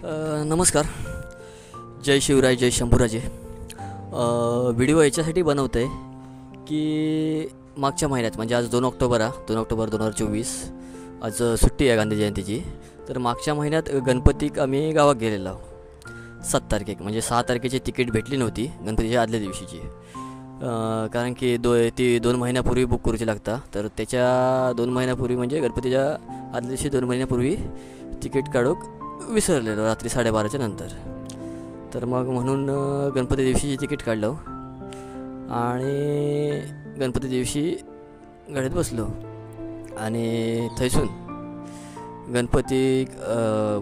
नमस्कार, जय शिवराय, जय शंभूराजे. व्हिडिओ याच्यासाठी बनवतो आहे की मागच्या महिन्यात म्हणजे आज 2 ऑक्टोबर 2024 आज सुट्टी आहे गांधी जयंतीची. तर मागच्या महिन्यात गणपती आम्ही गावात गेलेलो 7 तारखेक, म्हणजे 6 तारखेची तिकीट भेटली नव्हती गणपतीच्या आदल्या दिवशीची. कारण की ती 2 महिन्यापूर्वी बुक करूची लागता. तर त्याच्या 2 महिन्यापूर्वी म्हणजे गणपतीच्या आदल्या दिवशी 2 महिन्यापूर्वी तिकीट काढूक विसरलेलो रात्री 12:30च्या नंतर. तर मग म्हणून गणपती दिवशीची तिकीट काढलं आणि गणपती दिवशी गाडीत बसलो आणि थैसून गणपती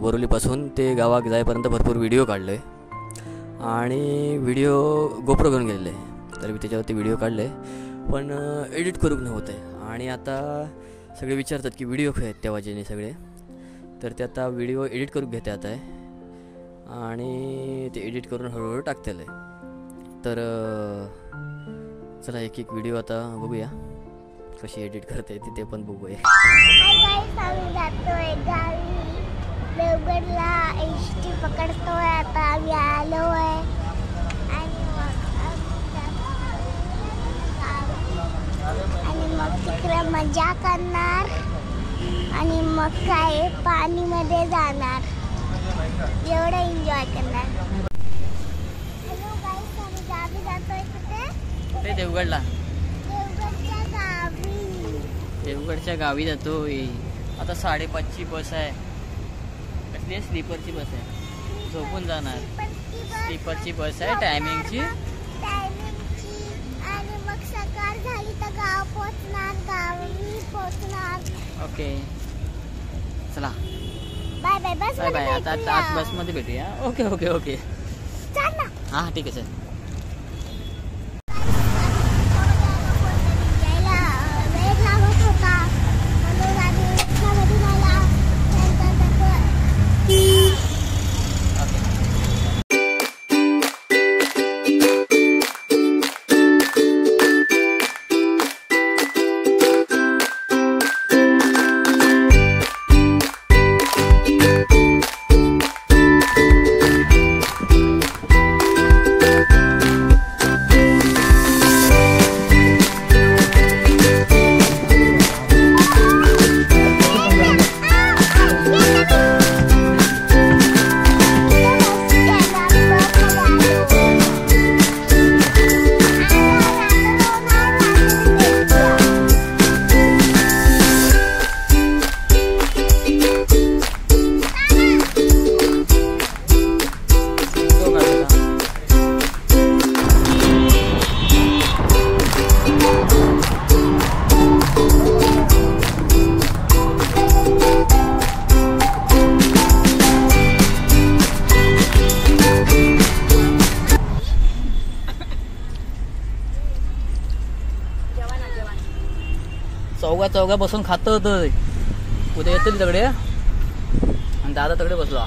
बोरिवलीपासून ते गावात जाईपर्यंत भरपूर व्हिडिओ काढले आणि व्हिडिओ गोप्रो घेऊन गेलेले. तर मी त्याच्यावरती व्हिडिओ काढले पण एडिट करूक नव्हते. आणि आता सगळे विचारतात की व्हिडिओ खय आहेत तेव्हाचे सगळे. तर ते आता व्हिडिओ एडिट करून घेते आता आहे आणि ते एडिट करून हळूहळू टाकतेले. तर चला एक एक व्हिडिओ आता बघूया कशी एडिट करता येते ते पण बघूया. आम्ही जातोय गावी देवगडला, एसटी पकडतोय. आता आम्ही आलो आहे आणि मग तिकडे मजा करणार आणि मग काय पाणीमध्ये जाणार, एवढं एन्जॉय करणार. हॅलो गाईस, आम्ही गावी जातोय. कुठे? देवगडला. देवगडच्या गावी. देवगडच्या गावी जातोय. आता 5:30ची बस आहे. कसली आहे? स्लीपरची बस आहे. झोपून जाणार. स्लीपरची बस आहे टायमिंगची. आणि मग सकाळ झाली तर गाव पोहोचणार, गावी पोहोचणार. ओके चला बाय बाय. बस बाय बाय. आता आज बसमध्ये भेटूया. ओके ओके ओके चल ना. हां ठीक आहे चल. चौघा बसून खात होतं. उद्या येतील तगडे आणि दादा तगडे बसलो.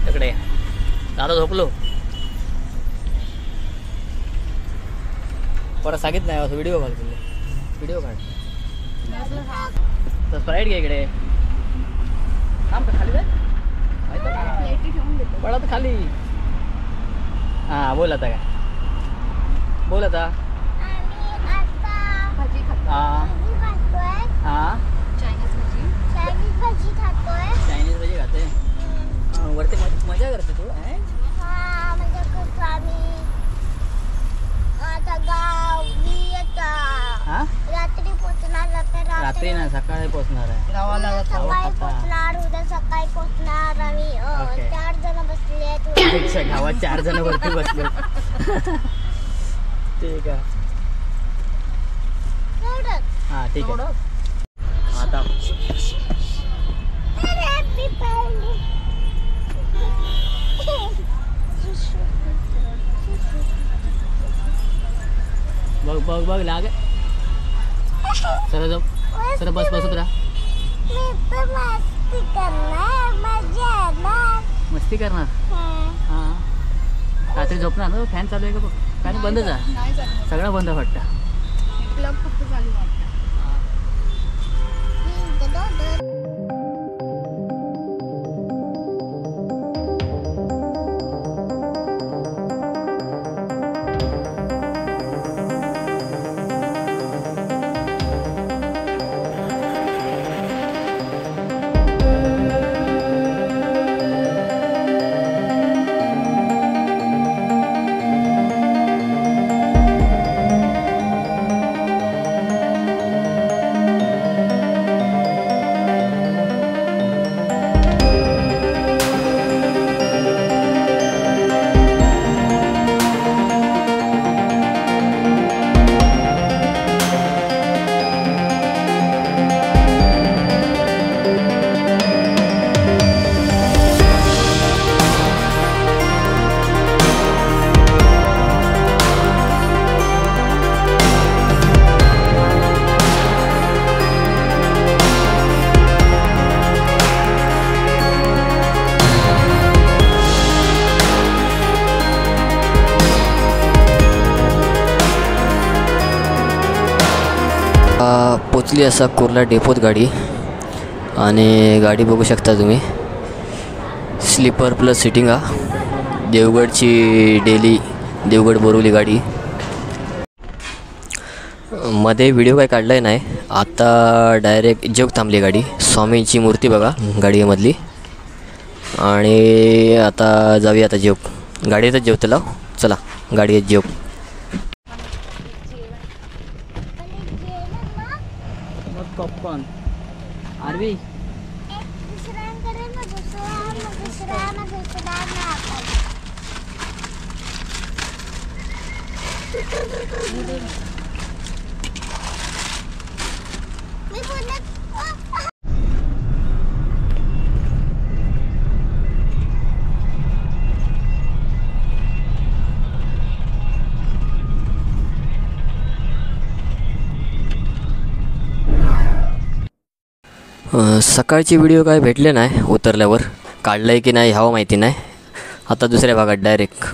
तगडे दादा झोपलो. परत सांगित नाही असं व्हिडिओ काढ. व्हिडिओ काढ. तर स्प्राईट घे इकडे. थांब खाली जाय पडत खाली. हां बोल आता काय बोल आता. चायनीज भजी खाते. वरती मजा करते तू. रात्री पोचणार. रात्री ना सकाळी पोचणार आहे. सकाळी पोचणार. उद्या सकाळी पोचणार. आम्ही 4 जण बसले आहेत. गावात 4 जण वरती बसले. ठीक आहे. हां ठीक आहे. आता बघ बघ बघ लाग. चला जाऊ. चला बस बसत राहा. मस्ती करणार. हां रात्री झोपणार ना. फॅन चालू आहे का बघ. फॅन बंदच आहे. सगळं बंद वाटतं. पोचली असा कुर्ला डेपोत गाडी. आणि गाडी बघू शकता तुम्ही, स्लीपर प्लस सिटिंग हा. देवगडची डेली देवगड बोरिवली गाडी. मध्ये व्हिडिओ काय काढला नाही. आता डायरेक्ट जोग थांबली गाडी. स्वामींची मूर्ती बघा गाडीमधली. आणि आता जाऊया आता जोग. गाडीतच जेवतो लाव. चला गाडीत जेव. पॉपकॉर्न आरवी दुसऱ्यांकडे मग दुसरा मी बोलत सकाळचे व्हिडिओ काय भेटले नाही. उतरल्यावर काढलं आहे की नाही ह्यावं माहिती नाही. आता दुसऱ्या भागात डायरेक्ट